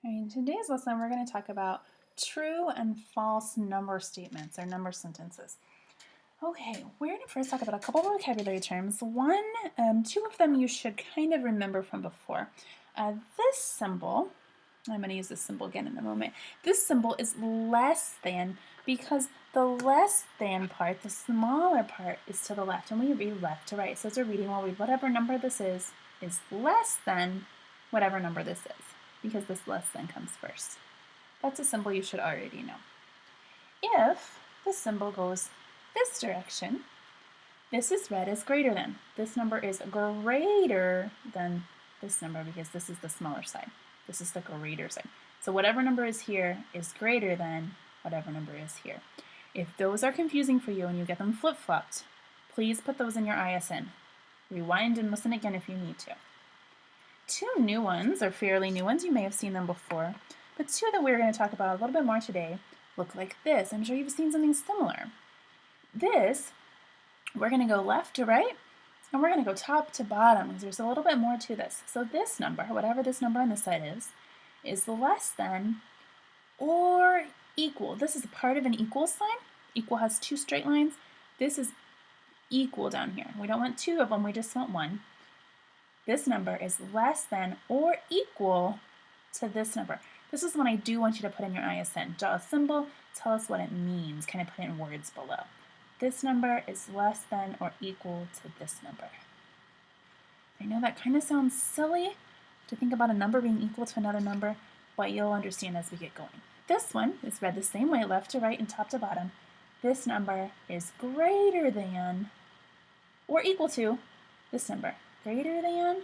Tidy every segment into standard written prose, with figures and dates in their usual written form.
In today's lesson, we're going to talk about true and false number statements or number sentences. Okay, we're going to first talk about a couple of vocabulary terms. Two of them you should kind of remember from before. This symbol, I'm going to use this symbol again in a moment. This symbol is less than because the less than part, the smaller part, is to the left, and we read left to right. So as we're reading, we'll read whatever number this is less than whatever number this is, because this less than comes first. That's a symbol you should already know. If the symbol goes this direction, this is read as greater than. This number is greater than this number because this is the smaller side. This is the greater side. So whatever number is here is greater than whatever number is here. If those are confusing for you and you get them flip-flopped, please put those in your ISN. Rewind and listen again if you need to. Two new ones, or fairly new ones, you may have seen them before, but two that we're going to talk about a little bit more today look like this. I'm sure you've seen something similar. This, we're going to go left to right, and we're going to go top to bottom because there's a little bit more to this. So this number, whatever this number on this side is less than or equal. This is a part of an equal sign. Equal has two straight lines. This is equal down here. We don't want two of them, we just want one. This number is less than or equal to this number. This is one I do want you to put in your ISN. Draw a symbol, tell us what it means, kind of put it in words below. This number is less than or equal to this number. I know that kind of sounds silly to think about a number being equal to another number, but you'll understand as we get going. This one is read the same way, left to right and top to bottom. This number is greater than or equal to this number. Greater than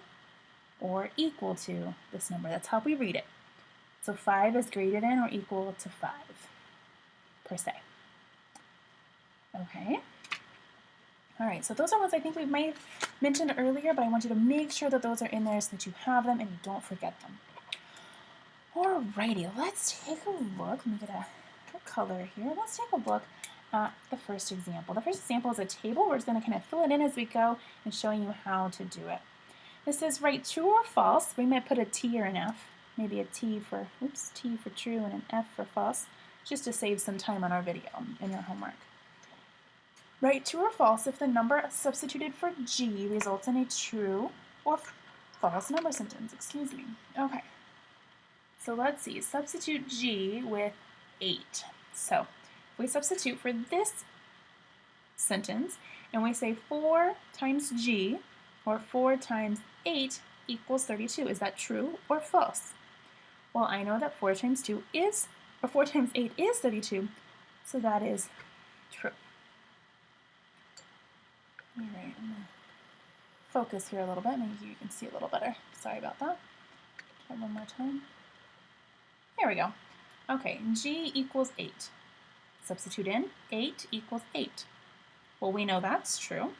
or equal to this number. That's how we read it. So 5 is greater than or equal to 5 per se. Okay. All right, so those are ones I think we might have mentioned earlier, but I want you to make sure that those are in there so that you have them and you don't forget them. Alrighty, let's take a look. Let me get a color here. Let's take a look at the first example. The first example is a table. We're just going to kind of fill it in as we go and showing you how to do it. This says write true or false. We might put a T or an F, maybe a T for true and an F for false, just to save some time on our video in your homework. Write true or false if the number substituted for G results in a true or false number sentence. Excuse me. Okay. So let's see. Substitute G with 8. So if we substitute for this sentence and we say 4 times G or 4 times 8 equals 32. Is that true or false? Well, I know that 4 times 8 is 32, so that is true. All right, I'm going to focus here a little bit. Maybe you can see a little better. Sorry about that. Try one more time. There we go. Okay, G equals 8. Substitute in 8 equals 8. Well, we know that's true.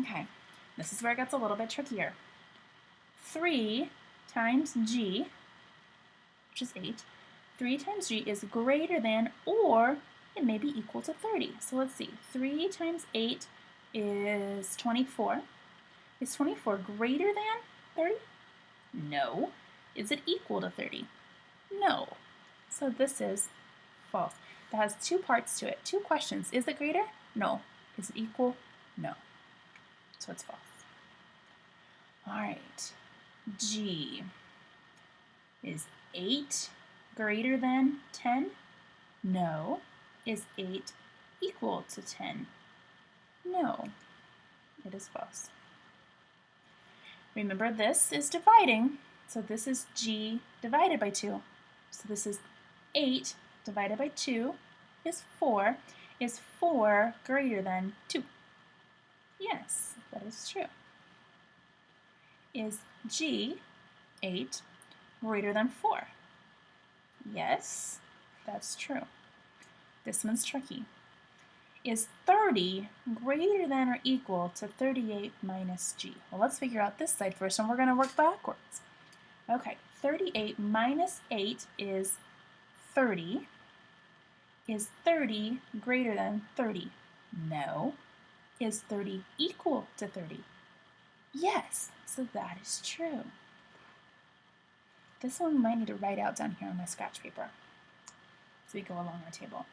Okay, this is where it gets a little bit trickier. 3 times G, which is 8, 3 times G is greater than or it may be equal to 30. So let's see, 3 times 8 is 24. Is 24 greater than 30? No. Is it equal to 30? No. So this is false. That has two parts to it, two questions. Is it greater? No. Is it equal? No. So it's false. All right. G. Is 8 greater than 10? No. Is 8 equal to 10? No. It is false. Remember, this is dividing, so this is G divided by 2. So this is 8 divided by 2 is 4. Is 4 greater than 2? Yes, that is true. Is G, 8, greater than 4? Yes, that's true. This one's tricky. Is 30 greater than or equal to 38 minus G? Well, let's figure out this side first, and we're going to work backwards. Okay, 38 minus 8 is 30. Is 30 greater than 30? No. Is 30 equal to 30? Yes, so that is true. This one we might need to write out down here on my scratch paper as we go along our table.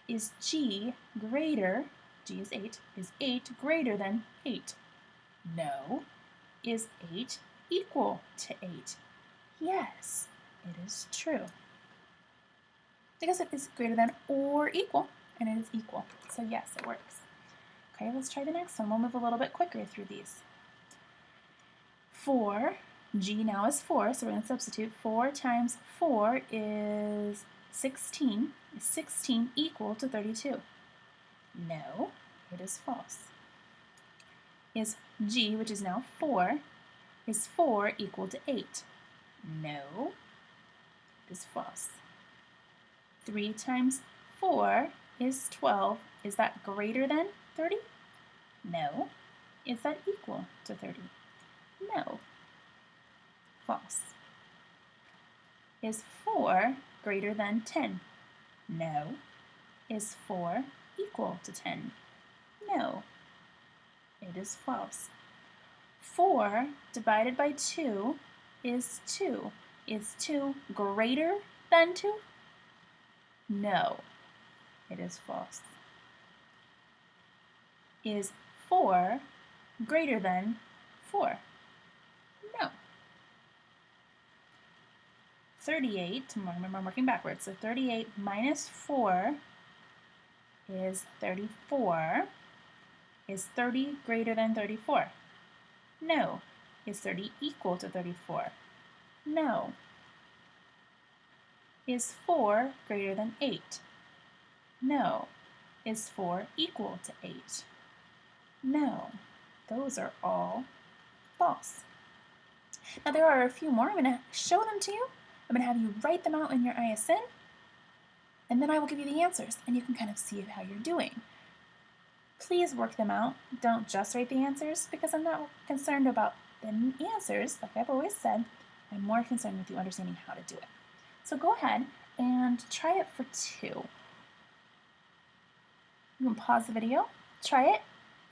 Is G greater, G is 8 greater than 8? No. Is 8 equal to 8? Yes, it is true. Because it is greater than or equal, and it is equal. So yes, it works. Okay, let's try the next one. We'll move a little bit quicker through these. 4, G now is 4, so we're going to substitute. 4 times 4 is 16. Is 16 equal to 32? No, it is false. Is G, which is now 4, is 4 equal to 8? No, it is false. 3 times 4 is 12. Is that greater than 30? No. Is that equal to 30? No. False. Is 4 greater than 10? No. Is 4 equal to 10? No. It is false. 4 divided by 2 is 2. Is 2 greater than 2? No. It is false. Is 4 greater than 4? No. 38, remember I'm working backwards, so 38 minus 4 is 34. Is 30 greater than 34? No. Is 30 equal to 34? No. Is 4 greater than 8? No. Is 4 equal to 8? No. Those are all false. Now there are a few more. I'm going to show them to you. I'm going to have you write them out in your ISN, and then I will give you the answers, and you can kind of see how you're doing. Please work them out. Don't just write the answers, because I'm not concerned about the answers, like I've always said. I'm more concerned with you understanding how to do it. So go ahead and try it for 2. You can pause the video, try it,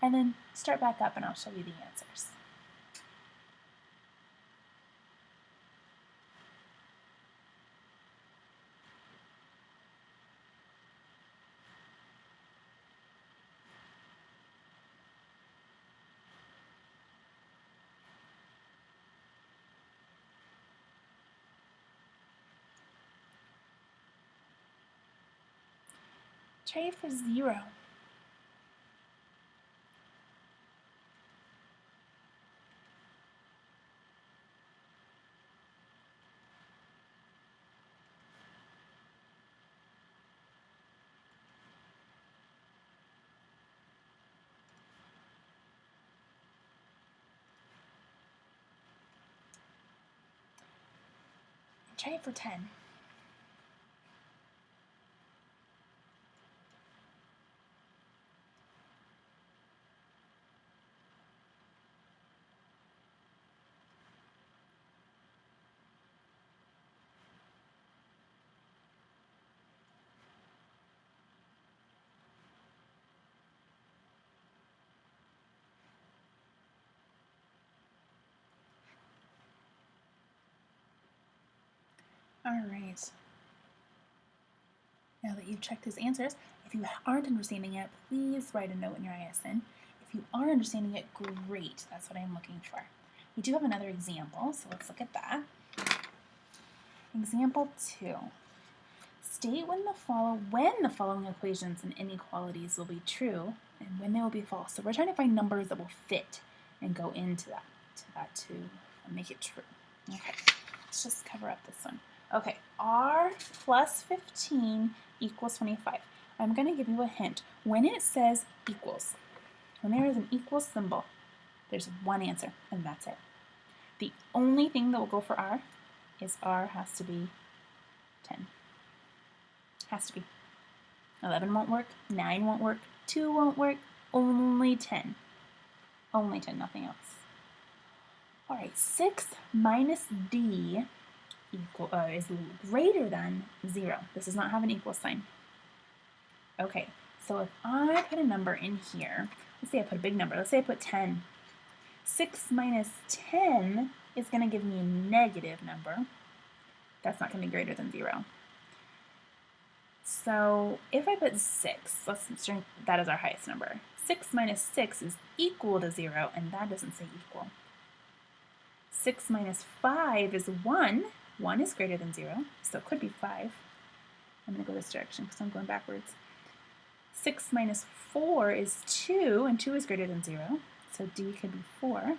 and then start back up and I'll show you the answers. Try it for 0. Try it for 10. All right. Now that you've checked his answers, if you aren't understanding it, please write a note in your ISN. If you are understanding it, great. That's what I'm looking for. We do have another example, so let's look at that. Example 2. State when the following equations and inequalities will be true and when they will be false. So we're trying to find numbers that will fit and go into that to make it true. Okay, let's just cover up this one. Okay, r plus 15 equals 25. I'm going to give you a hint. When it says equals, when there is an equal symbol, there's one answer, and that's it. The only thing that will go for r is r has to be 10. Has to be. 11 won't work, 9 won't work, 2 won't work, only 10. Only 10, nothing else. All right, 6 minus d is greater than 0. This does not have an equal sign. Okay, so if I put a number in here, let's say I put a big number, let's say I put 10. 6 minus 10 is going to give me a negative number. That's not going to be greater than 0. So if I put 6, let's string that as our highest number. 6 minus 6 is equal to 0, and that doesn't say equal. 6 minus 5 is 1. 1 is greater than 0, so it could be 5. I'm going to go this direction because I'm going backwards. 6 minus 4 is 2, and 2 is greater than 0, so D could be 4.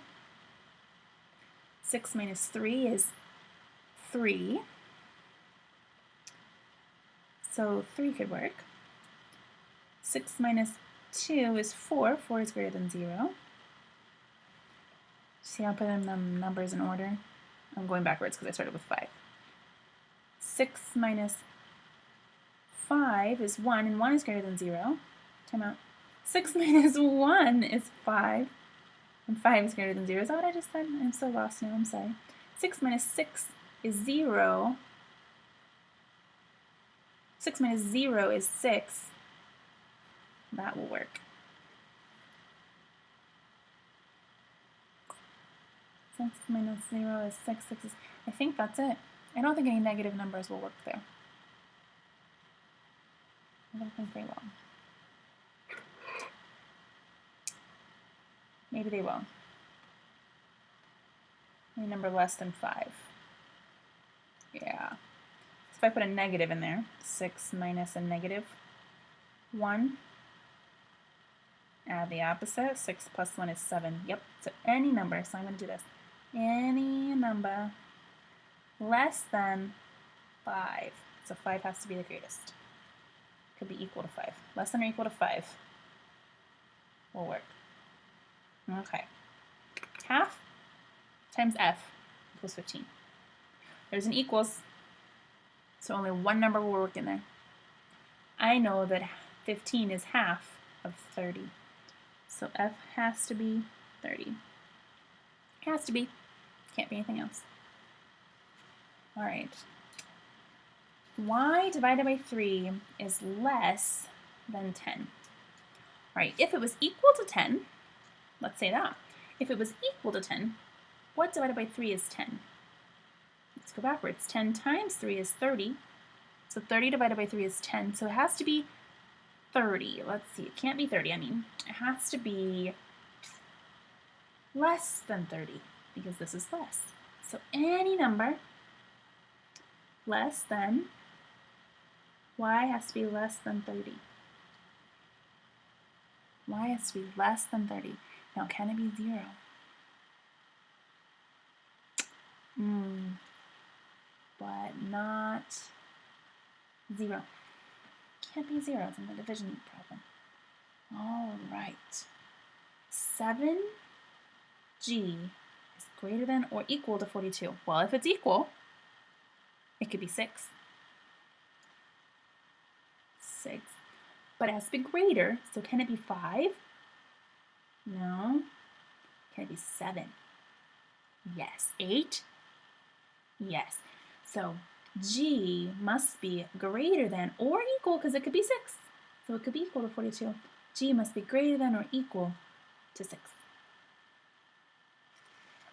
6 minus 3 is 3, so 3 could work. 6 minus 2 is 4. 4 is greater than 0. See how I'm putting the numbers in order? I'm going backwards because I started with 5. 6 minus 5 is 1, and 1 is greater than 0. Time out. 6 minus 1 is 5, and 5 is greater than 0. Is that what I just said? I'm so lost now. I'm sorry. 6 minus 6 is 0. 6 minus 0 is 6. That will work. 6 minus 0 is 6. 6 is, I think that's it. I don't think any negative numbers will work there. I don't think they will. Maybe they will. Any number less than 5. Yeah. So if I put a negative in there, 6 minus a negative 1, add the opposite, 6 plus 1 is 7. Yep, so any number, so I'm going to do this. Any number less than 5. So 5 has to be the greatest. Could be equal to 5. Less than or equal to 5 will work. Okay. Half times f equals 15. There's an equals, so only one number will work in there. I know that 15 is half of 30. So f has to be 30. Has to be. Can't be anything else. All right. Y divided by 3 is less than 10. All right, if it was equal to 10, let's say that. If it was equal to 10, what divided by 3 is 10? Let's go backwards. 10 times 3 is 30. So 30 divided by 3 is 10. So it has to be 30. Let's see. It can't be 30, I mean. It has to be less than 30 because this is less. So any number less than, y has to be less than 30. Y has to be less than 30. Now, can it be 0? But not 0. Can't be 0. It's in the division problem. All right. 7g is greater than or equal to 42. Well, if it's equal, it could be 6. 6. But it has to be greater, so can it be 5? No. Can it be 7? Yes. 8? Yes. So g must be greater than or equal, because it could be 6. So it could be equal to 42. G must be greater than or equal to 6.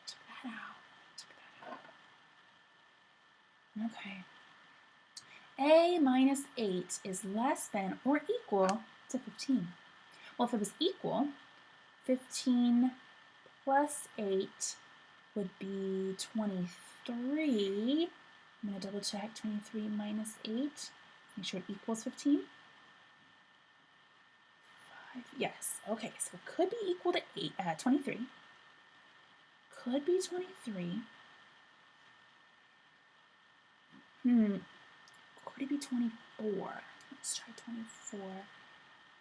Check that out. Check that out. Okay. A minus 8 is less than or equal to 15. Well, if it was equal, 15 plus 8 would be 23. I'm going to double check 23 minus 8. Make sure it equals 15. 5. Yes. Okay, so it could be equal to 23. Could be 23. Could it be 24? Let's try 24.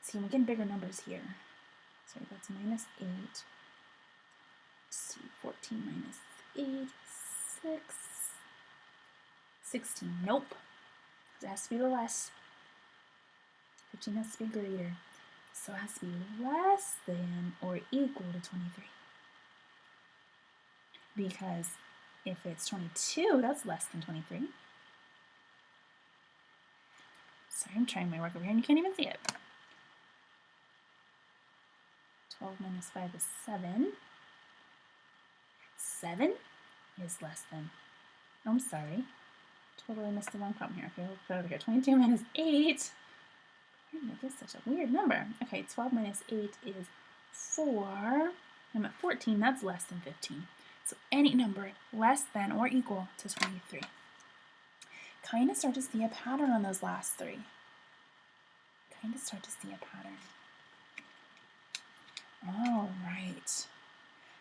See, we're getting bigger numbers here. So that's minus 8. Let's see, 14 minus 8, 6. 16, nope. It has to be the less. 15 has to be greater. So it has to be less than or equal to 23. Because if it's 22, that's less than 23. Sorry, I'm trying my work over here and you can't even see it. 12 minus 5 is 7. 7 is less than, I'm sorry, totally missed the wrong problem here. Okay, we'll put it over here. 22 minus 8. Why did I get such a weird number? Okay, 12 minus 8 is 4. I'm at 14. That's less than 15. So any number less than or equal to 23. Kind of start to see a pattern on those last three. Kind of start to see a pattern. All right.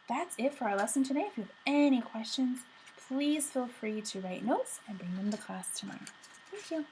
That's it for our lesson today. If you have any questions, please feel free to write notes and bring them to class tomorrow. Thank you.